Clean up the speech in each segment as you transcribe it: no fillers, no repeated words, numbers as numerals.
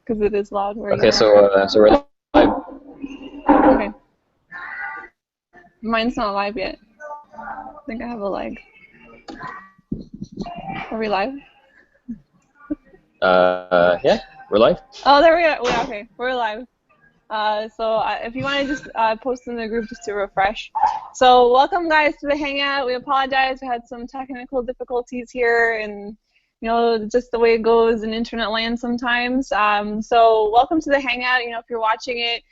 Because it is loud where you Okay, are. so we're live. Okay. Mine's not live yet. I think I have a lag. Are we live? Yeah, we're live. Oh, there we are. Okay, we're live. If you want to just post in the group just to refresh. So welcome guys to the Hangout. We apologize. We had some technical difficulties here, and just the way it goes in internet land sometimes. So welcome to the Hangout. If you're watching it,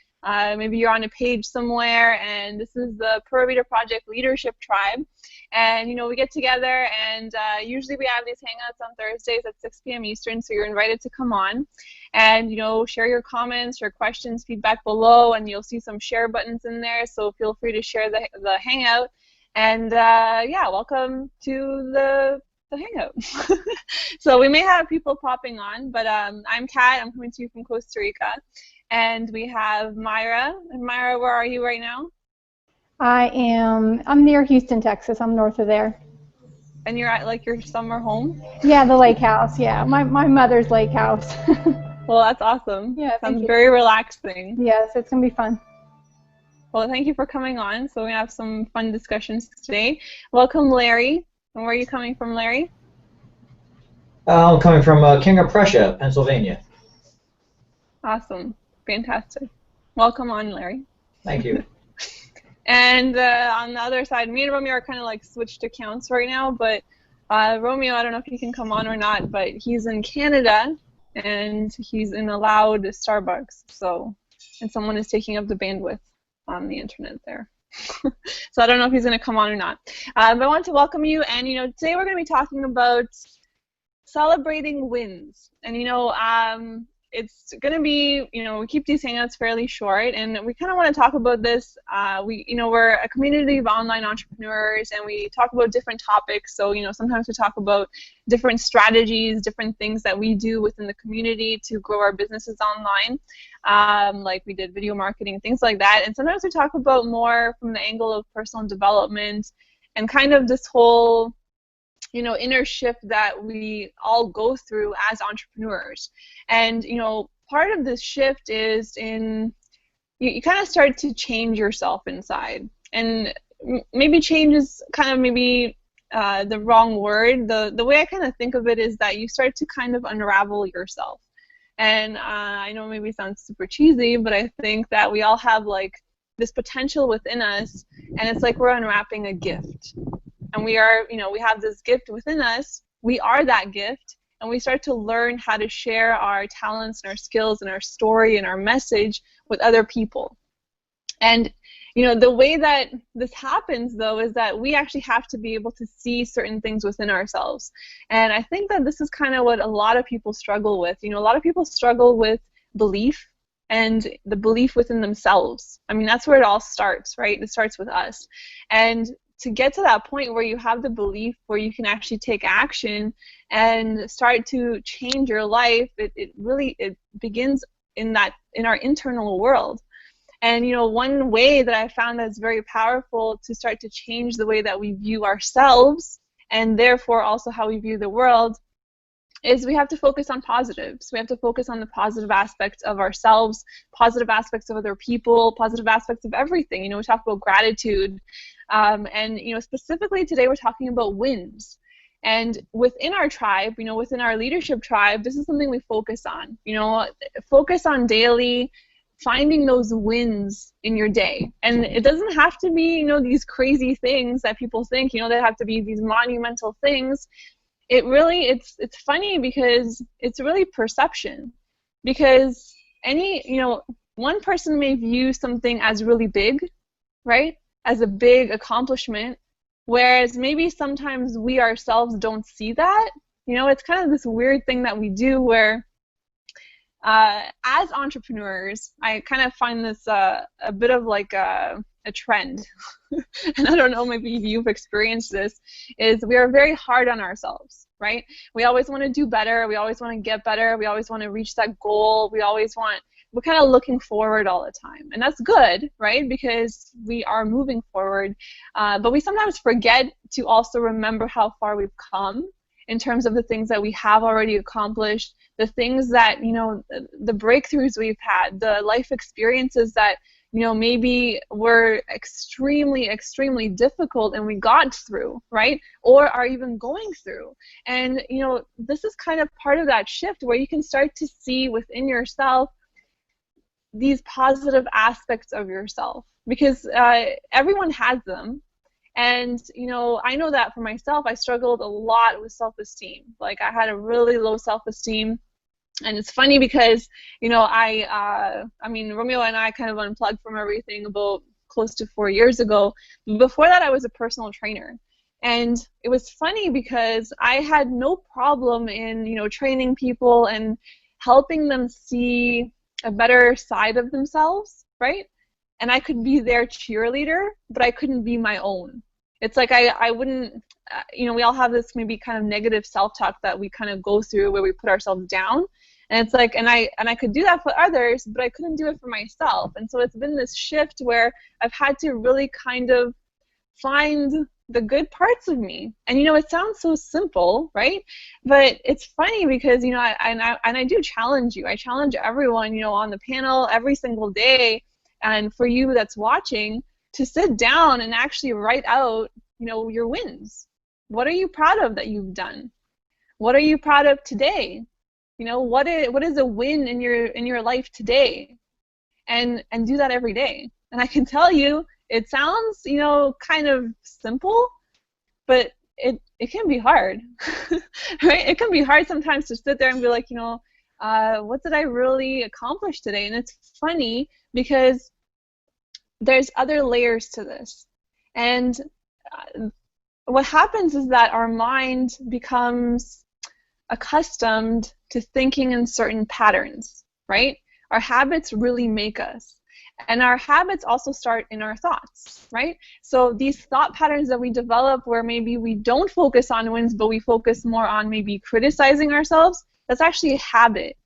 maybe you're on a page somewhere, and this is the Pura Vida Project Leadership Tribe. And we get together, and usually we have these hangouts on Thursdays at 6 p.m. Eastern, so you're invited to come on and share your comments, your questions, feedback below, and you'll see some share buttons in there, so feel free to share the hangout. And yeah, welcome to the hangout. So we may have people popping on, but I'm Kat. I'm coming to you from Costa Rica, and we have Myra. And Myra, where are you right now? I'm near Houston, Texas. I'm north of there. And you're at your summer home? Yeah, the lake house. Yeah, my mother's lake house. Well, that's awesome. Yeah, sounds very relaxing. Yes, it's gonna be fun. Well, thank you for coming on. So we have some fun discussions today. Welcome, Larry. And where are you coming from, Larry? I'm coming from King of Prussia, Pennsylvania. Awesome. Fantastic. Welcome on, Larry. Thank you. And on the other side, me and Romeo are kind of switched accounts right now, but Romeo, I don't know if he can come on or not, but he's in Canada, and he's in a loud Starbucks, and someone is taking up the bandwidth on the internet there. So I don't know if he's going to come on or not. But I want to welcome you, and today we're going to be talking about celebrating wins. And it's going to be, we keep these hangouts fairly short, and we kind of want to talk about this. We're a community of online entrepreneurs, and we talk about different topics. So, sometimes we talk about different strategies, different things that we do within the community to grow our businesses online, like we did video marketing, things like that. And sometimes we talk about more from the angle of personal development and kind of this whole inner shift that we all go through as entrepreneurs. And part of this shift is you kind of start to change yourself inside. And maybe change is kind of the wrong word. The way I kind of think of it is that you start to kind of unravel yourself. And I know maybe it sounds super cheesy, but I think that we all have this potential within us, and it's like we're unwrapping a gift. And we have this gift within us. We are that gift, and we start to learn how to share our talents and our skills and our story and our message with other people. And the way that this happens, though, is that we actually have to be able to see certain things within ourselves. And I think that this is kind of what a lot of people struggle with. A lot of people struggle with belief and the belief within themselves. I mean, that's where it all starts, right? It starts with us. And to get to that point where you have the belief where you can actually take action and start to change your life, it really begins in our internal world. And one way that I found that's very powerful to start to change the way that we view ourselves, and therefore also how we view the world, is we have to focus on positives. We have to focus on the positive aspects of ourselves, positive aspects of other people, positive aspects of everything. We talk about gratitude. And specifically today we're talking about wins. And within our tribe, within our leadership tribe, this is something we focus on. Focus on daily finding those wins in your day. And it doesn't have to be, these crazy things that people think, they have to be these monumental things. It's funny because it's really perception. Because one person may view something as really big, right? As a big accomplishment, whereas maybe sometimes we ourselves don't see that. It's kind of this weird thing that we do where as entrepreneurs, I kind of find this a bit of a trend, and I don't know, maybe you've experienced this, is we are very hard on ourselves, right? We always want to do better, we always want to get better, we always want to reach that goal, we're kind of looking forward all the time. And that's good, right? Because we are moving forward. But we sometimes forget to also remember how far we've come in terms of the things that we have already accomplished, the things that, you know, the breakthroughs we've had, the life experiences that, you know, maybe were extremely, extremely difficult and we got through, right? Or are even going through. And, you know, this is kind of part of that shift where you can start to see within yourself these positive aspects of yourself, because everyone has them. And, you know, I know that for myself, I struggled a lot with self-esteem. Like, I had a really low self-esteem. And it's funny because, you know, I mean, Romeo and I kind of unplugged from everything about close to 4 years ago. Before that, I was a personal trainer. And it was funny because I had no problem in, you know, training people and helping them see a better side of themselves, right? And I could be their cheerleader, but I couldn't be my own. It's like I wouldn't, you know, we all have this maybe kind of negative self-talk that we kind of go through where we put ourselves down. And it's like, and I could do that for others, but I couldn't do it for myself. And so it's been this shift where I've had to really kind of find the good parts of me. And, you know, it sounds so simple, right? But it's funny because, you know, I do challenge you. I challenge everyone, you know, on the panel every single day. And for you that's watching, to sit down and actually write out, you know, your wins. What are you proud of that you've done? What are you proud of today? You know, what is a win in your life today? And do that every day. And I can tell you, it sounds, you know, kind of simple, but it can be hard, right? It can be hard sometimes to sit there and be like, you know, what did I really accomplish today? And it's funny because there's other layers to this. And what happens is that our mind becomes accustomed to thinking in certain patterns, right? Our habits really make us. And our habits also start in our thoughts, right? So these thought patterns that we develop where maybe we don't focus on wins, but we focus more on maybe criticizing ourselves, that's actually a habit.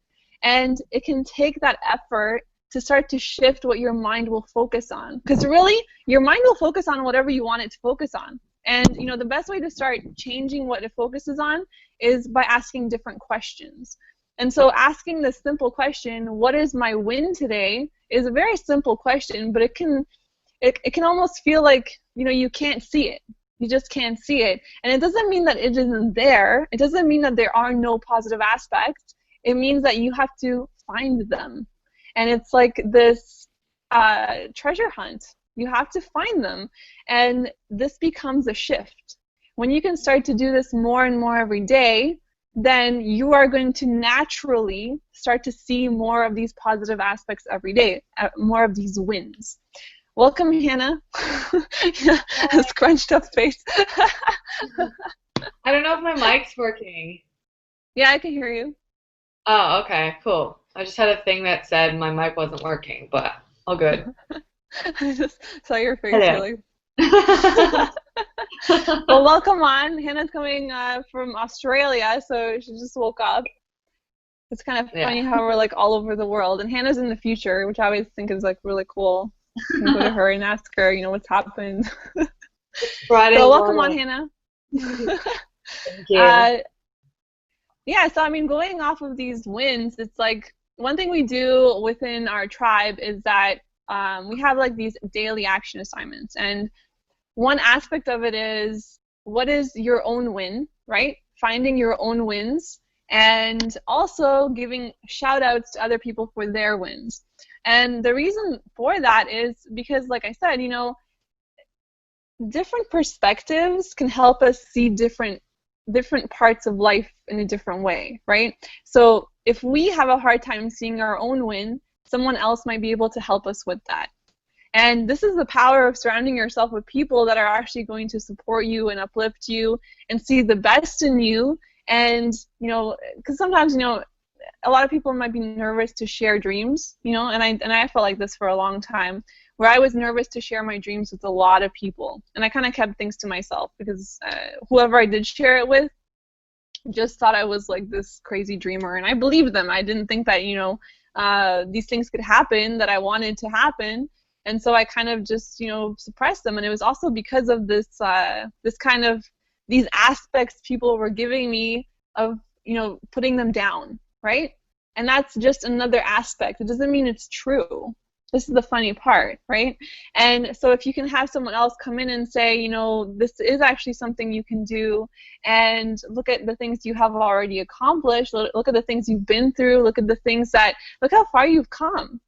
And it can take that effort to start to shift what your mind will focus on. Because really, your mind will focus on whatever you want it to focus on. And, you know, the best way to start changing what it focuses on is by asking different questions. And so asking this simple question, what is my win today, is a very simple question, but it can almost feel like, you know, you can't see it. You just can't see it. And it doesn't mean that it isn't there. It doesn't mean that there are no positive aspects. It means that you have to find them. And it's like this treasure hunt. You have to find them. And this becomes a shift. When you can start to do this more and more every day, then you are going to naturally start to see more of these positive aspects every day, more of these wins. Welcome, Hannah. A scrunched up face. I don't know if my mic's working. Yeah, I can hear you. Oh, okay, cool. I just had a thing that said my mic wasn't working, but all good. I just saw your face. Hello. Really. Well, welcome on. Hannah's coming from Australia, so she just woke up. It's kind of funny how we're like all over the world. And Hannah's in the future, which I always think is like really cool. You can go to her and ask her, you know, what's happened. Friday So welcome on, morning. Hannah. Thank you. Yeah, so I mean, going off of these wins, it's like one thing we do within our tribe is that we have like these daily action assignments. And one aspect of it is, what is your own win, right? Finding your own wins, and also giving shout outs to other people for their wins. And the reason for that is because, like I said, you know, different perspectives can help us see different parts of life in a different way, right? So if we have a hard time seeing our own win, someone else might be able to help us with that. And this is the power of surrounding yourself with people that are actually going to support you and uplift you and see the best in you. And, you know, because sometimes, you know, a lot of people might be nervous to share dreams, you know, and I felt like this for a long time, where I was nervous to share my dreams with a lot of people. And I kind of kept things to myself because whoever I did share it with just thought I was like this crazy dreamer. And I believed them. I didn't think that, you know, these things could happen that I wanted to happen. And so I kind of just, you know, suppressed them. And it was also because of this this kind of these aspects people were giving me of, you know, putting them down, right? And that's just another aspect. It doesn't mean it's true. This is the funny part, right? And so if you can have someone else come in and say, you know, this is actually something you can do, and look at the things you have already accomplished, look at the things you've been through, look how far you've come.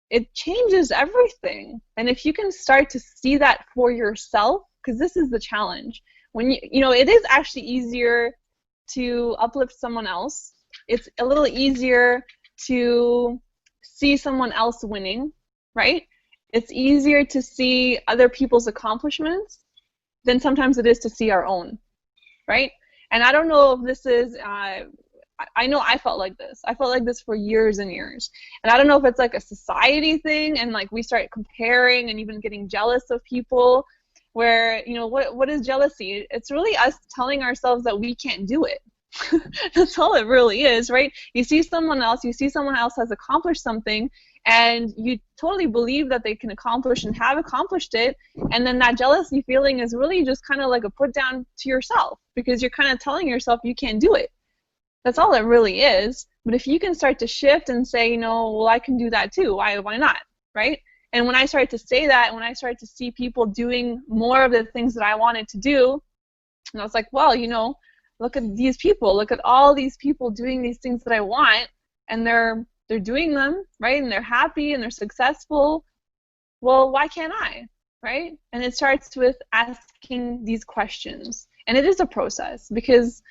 It changes everything. And if you can start to see that for yourself, because this is the challenge. When you know, it is actually easier to uplift someone else. It's a little easier to see someone else winning, right? It's easier to see other people's accomplishments than sometimes it is to see our own, right? And I don't know if this is, I know I felt like this. I felt like this for years and years. And I don't know if it's like a society thing, and like we start comparing and even getting jealous of people, where, you know, what is jealousy? It's really us telling ourselves that we can't do it. That's all it really is, right? You see someone else has accomplished something, and you totally believe that they can accomplish and have accomplished it, and then that jealousy feeling is really just kind of like a put down to yourself, because you're kind of telling yourself you can't do it. That's all it really is. But if you can start to shift and say, you know, well, I can do that too, why not, right? And when I started to say that, when I started to see people doing more of the things that I wanted to do, and I was like, well, you know, look at these people, look at all these people doing these things that I want, and they're doing them, right? And they're happy and they're successful. Well, why can't I, right? And it starts with asking these questions. And it is a process, because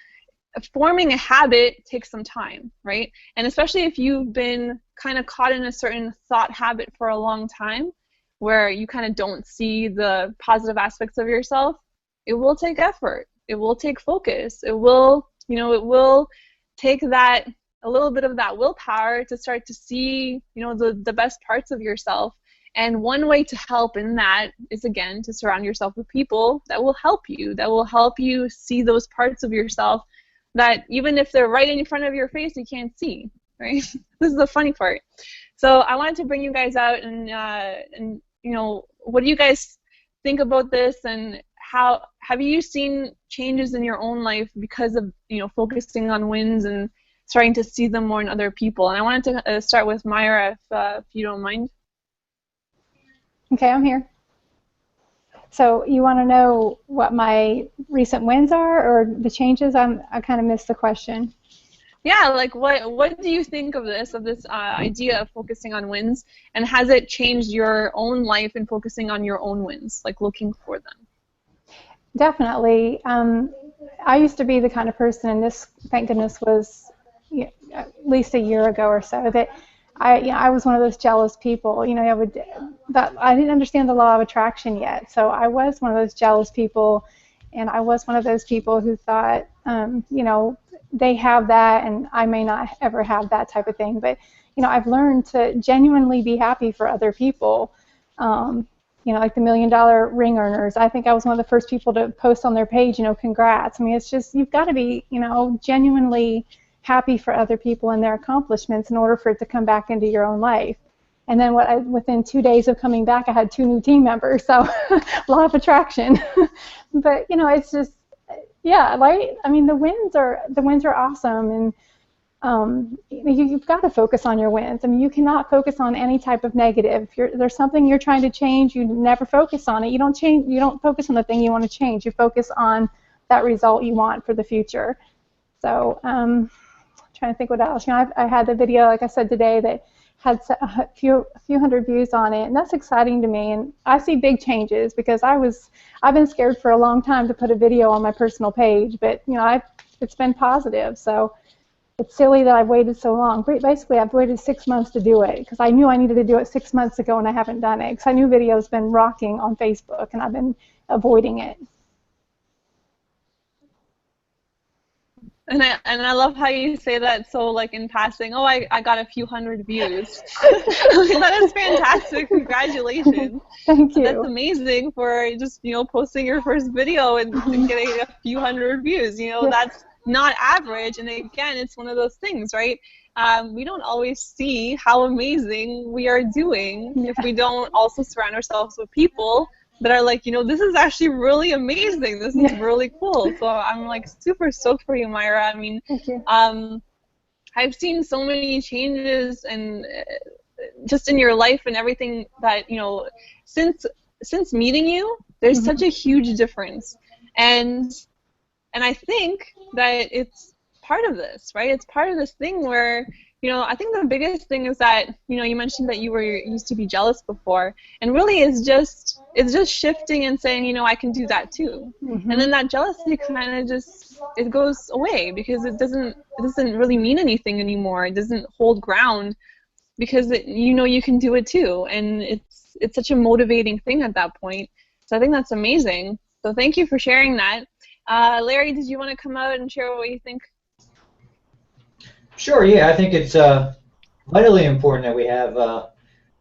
forming a habit takes some time, right? And especially if you've been kind of caught in a certain thought habit for a long time, where you kind of don't see the positive aspects of yourself, it will take effort. It will take focus. It will, you know, it will take that, a little bit of that willpower to start to see, you know, the best parts of yourself. And one way to help in that is, again, to surround yourself with people that will help you see those parts of yourself that even if they're right in front of your face, you can't see, right? This is the funny part. So I wanted to bring you guys out, and you know, what do you guys think about this, and how have you seen changes in your own life because of, you know, focusing on wins and starting to see them more in other people? And I wanted to start with Myra, if you don't mind. Okay, I'm here. So you want to know what my recent wins are, or the changes? I kind of missed the question. Yeah, like what do you think of this idea of focusing on wins, and has it changed your own life in focusing on your own wins, like looking for them? Definitely. I used to be the kind of person, and this, thank goodness, was at least a year ago or so, that I was one of those jealous people. You know, I didn't understand the law of attraction yet, so I was one of those jealous people, and I was one of those people who thought, you know, they have that, and I may not ever have that type of thing. But, you know, I've learned to genuinely be happy for other people. You know, like the $1 Million Ring earners. I think I was one of the first people to post on their page, you know, congrats. I mean, it's just, you've got to be, you know, genuinely happy for other people and their accomplishments in order for it to come back into your own life. And then within 2 days of coming back, I had 2 new team members, so law of attraction. But, you know, it's just, yeah, right? I mean, the wins are awesome, and you've got to focus on your wins. I mean, you cannot focus on any type of negative. If there's something you're trying to change, you never focus on it. You don't focus on the thing you want to change. You focus on that result you want for the future. So, trying to think what else. You know, I had the video, like I said today, that had a few hundred views on it, and that's exciting to me. And I see big changes, because I've been scared for a long time to put a video on my personal page, but, you know, it's been positive. So it's silly that I've waited so long. Basically, I've waited 6 months to do it, because I knew I needed to do it 6 months ago, and I haven't done it, because I knew video's been rocking on Facebook, and I've been avoiding it. And I love how you say that, so like in passing, oh, I got a few hundred views. That is fantastic. Congratulations. Thank you. That's amazing for just, you know, posting your first video and getting a few hundred views. You know, that's not average. And again, it's one of those things, right? We don't always see how amazing we are doing if we don't also surround ourselves with people that are like, this is actually really amazing. This is really cool. So I'm like super stoked for you, Myra. I mean, Thank you. I've seen so many changes and just in your life and everything that, since meeting you, there's such a huge difference. And I think that it's part of this, right? It's part of this thing where, I think the biggest thing is that, you mentioned that you used to be jealous before, and really it's just shifting and saying, I can do that too. And then that jealousy kind of just, it goes away because it doesn't really mean anything anymore. It doesn't hold ground because you can do it too, and it's such a motivating thing at that point. So I think that's amazing. So thank you for sharing that. Larry, did you want to come out and share what you think? Sure, yeah, I think it's vitally important that we have,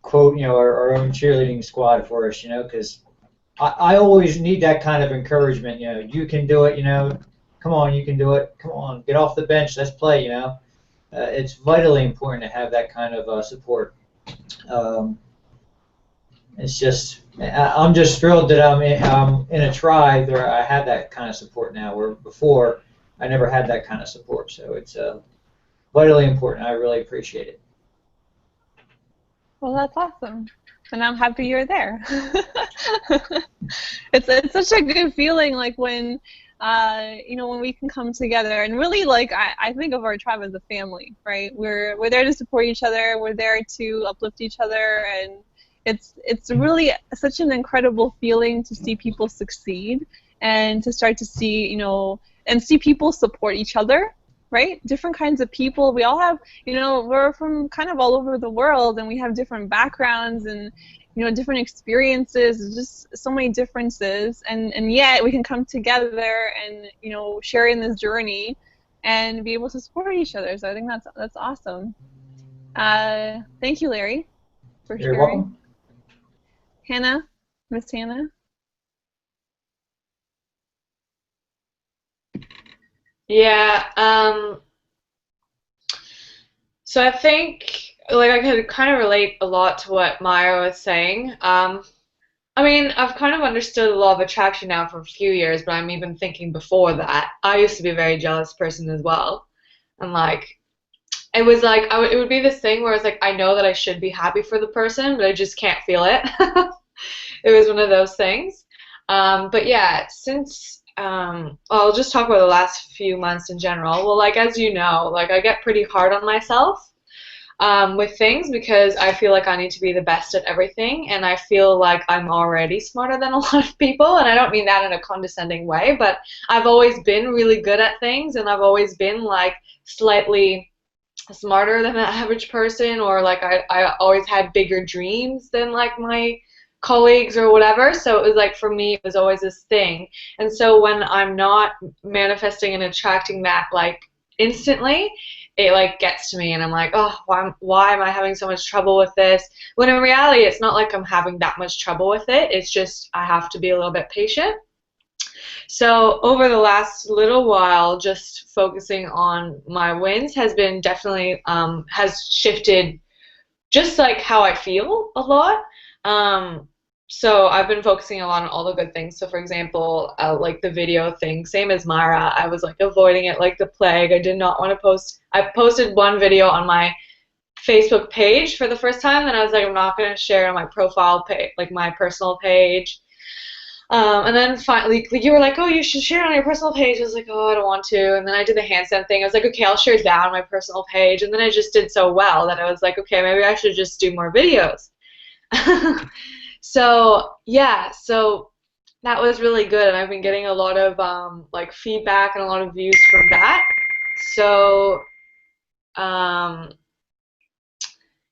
quote, our own cheerleading squad for us, because I always need that kind of encouragement, you can do it, come on, you can do it, come on, get off the bench, let's play, it's vitally important to have that kind of support. It's just, I'm just thrilled that I'm in a tribe where I have that kind of support now, where before I never had that kind of support, so it's vitally important. I really appreciate it. Well, that's awesome, and I'm happy you're there. It's such a good feeling, like when when we can come together and really, like, I think of our tribe as a family, right? We're there to support each other. We're there to uplift each other, and it's really such an incredible feeling to see people succeed and to start to see and see people support each other. Right? Different kinds of people. We all have, we're from kind of all over the world, and we have different backgrounds and, different experiences, just so many differences. And yet we can come together and, share in this journey and be able to support each other. So I think that's awesome. Thank you, Larry, for sharing. You're welcome. Hannah, Miss Hannah. Yeah, so I think, like, I could kind of relate a lot to what Maya was saying. I mean, I've kind of understood the law of attraction now for a few years, but I'm even thinking before that. I used to be a very jealous person as well. And, like, it was like, it would be this thing where it's like, I know that I should be happy for the person, but I just can't feel it. It was one of those things. But yeah, I'll just talk about the last few months in general. Well, like, as you know, like, I get pretty hard on myself with things because I feel like I need to be the best at everything, and I feel like I'm already smarter than a lot of people, and I don't mean that in a condescending way, but I've always been really good at things, and I've always been, like, slightly smarter than the average person, or, like, I always had bigger dreams than, like, my colleagues or whatever. So it was like, for me, it was always this thing. And so when I'm not manifesting and attracting that, like, instantly, it, like, gets to me, and I'm like, oh, why am I having so much trouble with this? When in reality, it's not like I'm having that much trouble with it. It's just I have to be a little bit patient. So over the last little while, just focusing on my wins has been definitely has shifted just, like, how I feel a lot. So I've been focusing a lot on all the good things. So, for example, like the video thing, same as Myra, I was, like, avoiding it like the plague. I did not want to post. I posted one video on my Facebook page for the first time, and I was like, I'm not going to share it on my profile page, like my personal page. And then finally, you were like, oh, you should share it on your personal page. I was like, oh, I don't want to. And then I did the handstand thing. I was like, okay, I'll share that on my personal page. And then I just did so well that I was like, okay, maybe I should just do more videos. So yeah, so that was really good, and I've been getting a lot of like, feedback and a lot of views from that. So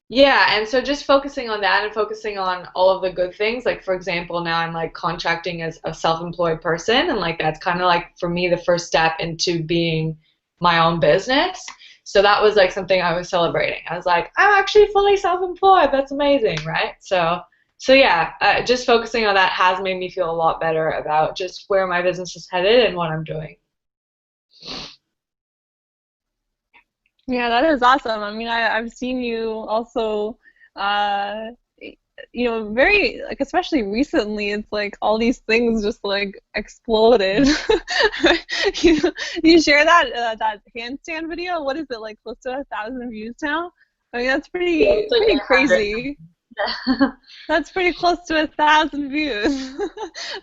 yeah, and so just focusing on that and focusing on all of the good things. Like, for example, now I'm, like, contracting as a self-employed person, and, like, that's kind of, like, for me, the first step into being my own business. So that was, like, something I was celebrating. I was like, I'm actually fully self-employed. That's amazing, right? So yeah, just focusing on that has made me feel a lot better about just where my business is headed and what I'm doing. Yeah, that is awesome. I mean, I've seen you also very like especially recently, it's like all these things just like exploded. you, you share that handstand video. What is it, like close to 1,000 views now? I mean, that's It's like pretty 800. crazy. That's pretty close to 1,000 views,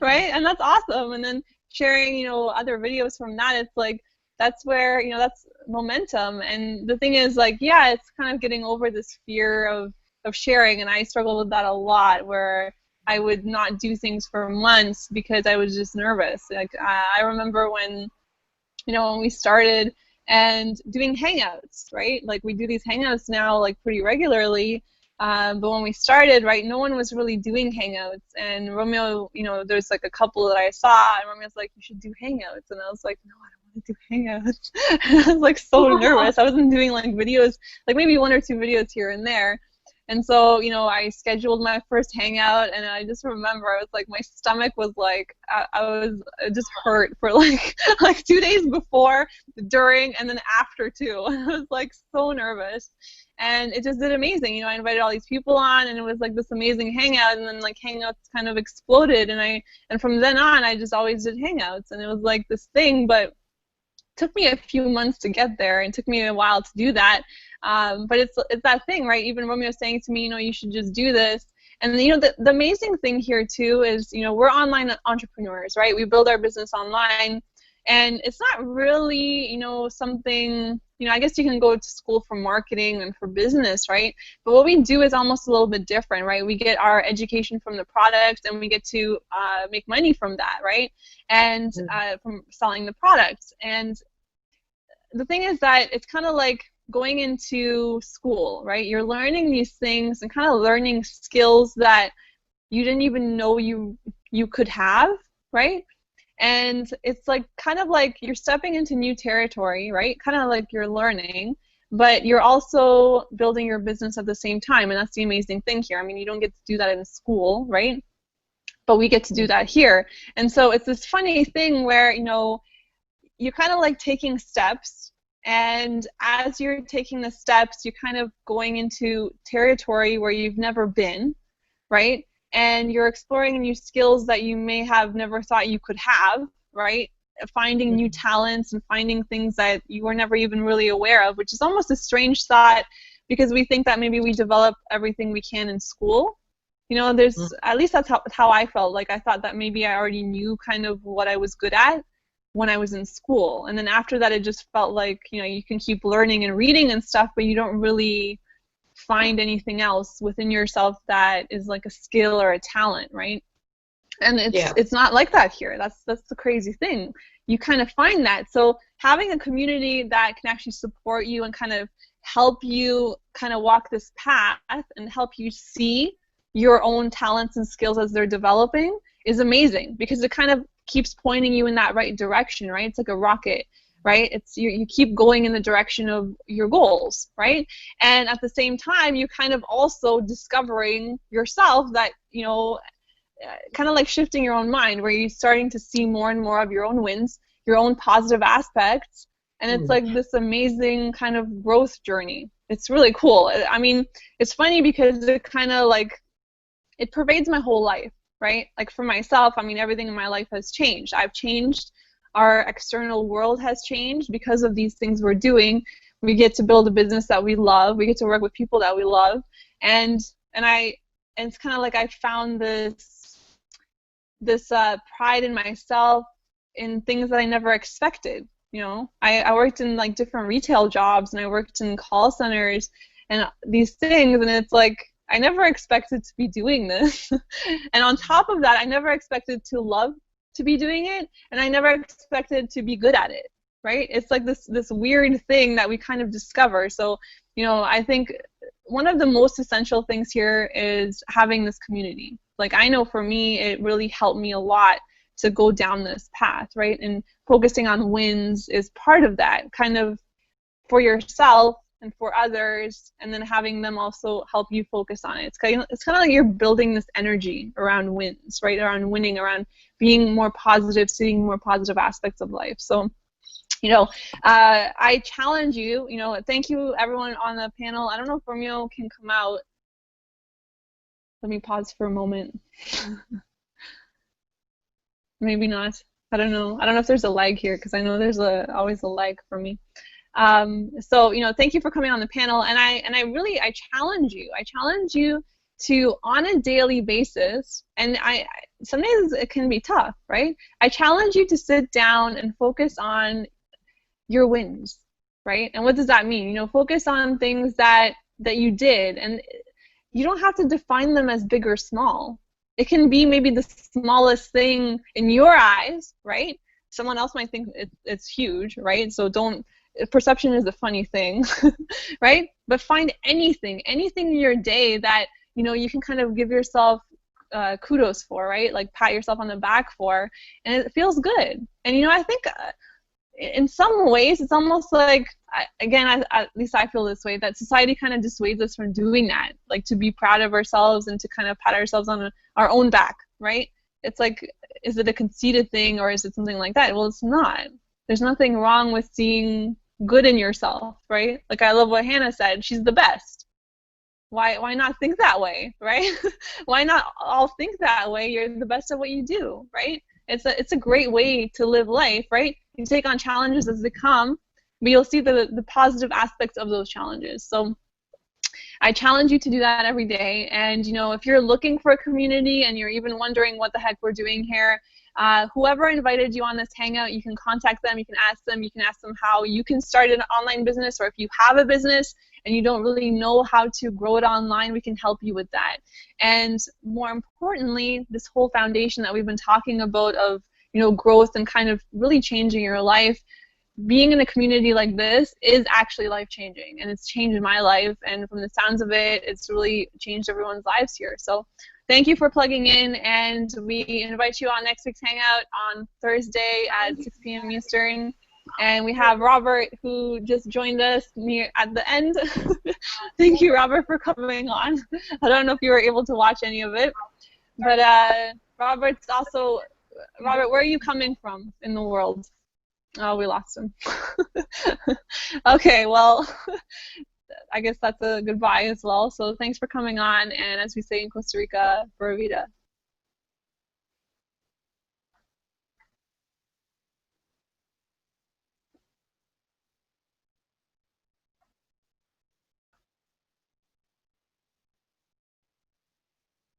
right? And that's awesome. And then sharing, other videos from that, it's like that's where, that's momentum. And the thing is, like, yeah, it's kind of getting over this fear of sharing, and I struggled with that a lot, where I would not do things for months because I was just nervous. Like I remember when we started and doing hangouts, right? Like we do these hangouts now like pretty regularly. But when we started, right, no one was really doing hangouts. And Romeo, there's like a couple that I saw, and Romeo's like, you should do hangouts. And I was like, no, I don't want to do hangouts. And I was like so nervous. I wasn't doing like videos, like maybe 1 or 2 videos here and there. And so, I scheduled my first hangout, and I just remember I was like, my stomach was like, it just hurt for like 2 days before, during, and then after too. I was like so nervous. And it just did amazing. I invited all these people on, and it was like this amazing hangout, and then like hangouts kind of exploded, and from then on I just always did hangouts, and it was like this thing, but took me a few months to get there, and took me a while to do that. But it's that thing, right? Even Romeo saying to me, you should just do this. And the amazing thing here too is, we're online entrepreneurs, right? We build our business online, and it's not really, something, I guess you can go to school for marketing and for business, right? But what we do is almost a little bit different, right? We get our education from the products, and we get to make money from that, right? And from selling the products. And the thing is that it's kind of like going into school, right? You're learning these things and kind of learning skills that you didn't even know you could have, right? And it's like kind of like you're stepping into new territory, right? Kind of like you're learning, but you're also building your business at the same time, and that's the amazing thing here. I mean, you don't get to do that in school, right? But we get to do that here. And so it's this funny thing where, you're kind of like taking steps, and as you're taking the steps, you're kind of going into territory where you've never been, right? And you're exploring new skills that you may have never thought you could have, right? Finding new talents and finding things that you were never even really aware of, which is almost a strange thought, because we think that maybe we develop everything we can in school. There's at least that's how I felt. Like I thought that maybe I already knew kind of what I was good at when I was in school, and then after that it just felt like you can keep learning and reading and stuff, but you don't really find anything else within yourself that is like a skill or a talent, right? And it's not like that here. That's the crazy thing. You kind of find that. So having a community that can actually support you and kind of help you kind of walk this path and help you see your own talents and skills as they're developing is amazing, because it kind of keeps pointing you in that right direction, right? It's like a rocket, right? It's you keep going in the direction of your goals, right? And at the same time, you're kind of also discovering yourself that, kind of like shifting your own mind, where you're starting to see more and more of your own wins, your own positive aspects, and it's like this amazing kind of growth journey. It's really cool. I mean, it's funny because it kind of like, it pervades my whole life, right? Like for myself, I mean, everything in my life has changed. I've changed. Our external world has changed because of these things we're doing. We get to build a business that we love. We get to work with people that we love, and it's kind of like I found this pride in myself in things that I never expected. I worked in like different retail jobs, and I worked in call centers and these things, and it's like I never expected to be doing this. And on top of that, I never expected to love to be doing it, and I never expected to be good at it, right? It's like this weird thing that we kind of discover. So, I think one of the most essential things here is having this community. Like I know for me, it really helped me a lot to go down this path, right? And focusing on wins is part of that, kind of for yourself and for others, and then having them also help you focus on it. It's kind of like you're building this energy around wins, right? Around winning, around being more positive, seeing more positive aspects of life. So, I challenge you, thank you everyone on the panel. I don't know if Romeo can come out. Let me pause for a moment. Maybe not. I don't know. I don't know if there's a lag here because I know there's always a lag for me. So thank you for coming on the panel, and I challenge you. I challenge you to, on a daily basis, and some days it can be tough, right? I challenge you to sit down and focus on your wins, right? And what does that mean? Focus on things that you did, and you don't have to define them as big or small. It can be maybe the smallest thing in your eyes, right? Someone else might think it's huge, right? So perception is a funny thing, right? But find anything in your day that you can kind of give yourself kudos for, right? Like pat yourself on the back for, and it feels good. And I think in some ways it's almost like, at least I feel this way, that society kind of dissuades us from doing that, like to be proud of ourselves and to kind of pat ourselves on our own back, right? It's like, is it a conceited thing or is it something like that? Well, it's not. There's nothing wrong with seeing good in yourself, right? Like, I love what Hannah said. She's the best. Why not think that way, right? Why not all think that way? You're the best at what you do, right? It's a great way to live life, right? You take on challenges as they come, but you'll see the positive aspects of those challenges. So I challenge you to do that every day. And if you're looking for a community and you're even wondering what the heck we're doing here, whoever invited you on this hangout, you can contact them, you can ask them how you can start an online business, or if you have a business and you don't really know how to grow it online, we can help you with that. And more importantly, this whole foundation that we've been talking about of growth and kind of really changing your life, being in a community like this is actually life-changing, and it's changed my life, and from the sounds of it, it's really changed everyone's lives here. So thank you for plugging in, and we invite you on next week's Hangout on Thursday at 6 p.m. Eastern. And we have Robert, who just joined us near at the end. Thank you, Robert, for coming on. I don't know if you were able to watch any of it, but Robert, where are you coming from in the world? Oh, we lost him. Okay, well, I guess that's a goodbye as well. So thanks for coming on, and as we say in Costa Rica, Pura Vida.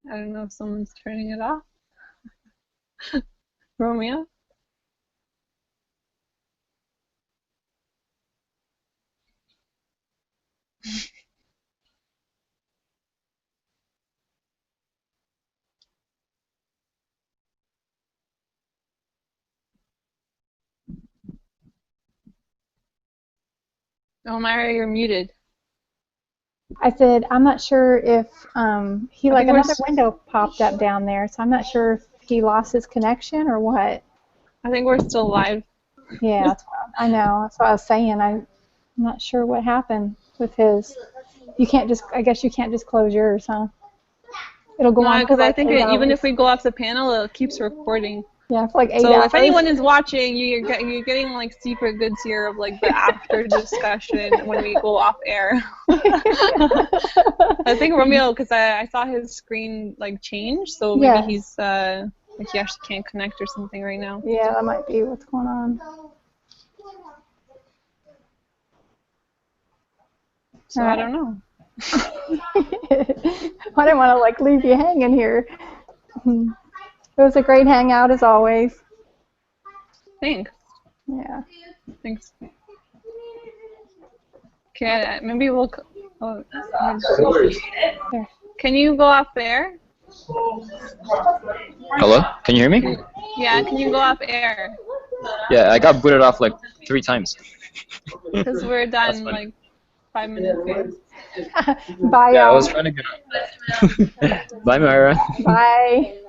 I don't know if someone's turning it off. Romeo? Oh, Myra, you're muted. I said, I'm not sure if another we're window popped up down there, so I'm not sure if he lost his connection or what. I think we're still live. Yeah, I know. That's what I was saying. I'm not sure what happened with his. I guess you can't just close yours, huh? It'll go on. Because I think even if we go off the panel, it keeps recording. Yeah, for like 8 hours. So if anyone is watching, you're getting like secret goods here of like the after discussion when we go off air. I think Romeo, because I saw his screen like change, so maybe he's like he actually can't connect or something right now. Yeah, that might be what's going on. So I don't know. I didn't want to like leave you hanging here. It was a great hangout as always. Thanks. Yeah. Thanks. Okay, maybe we'll. Oh, There. can you go off air? Hello? Can you hear me? Yeah, can you go off air? Yeah, I got booted off like 3 times. Because we're done like 5 minutes ago. Bye, Yeah, I y'all. was trying to get on. Bye, Myra. Bye.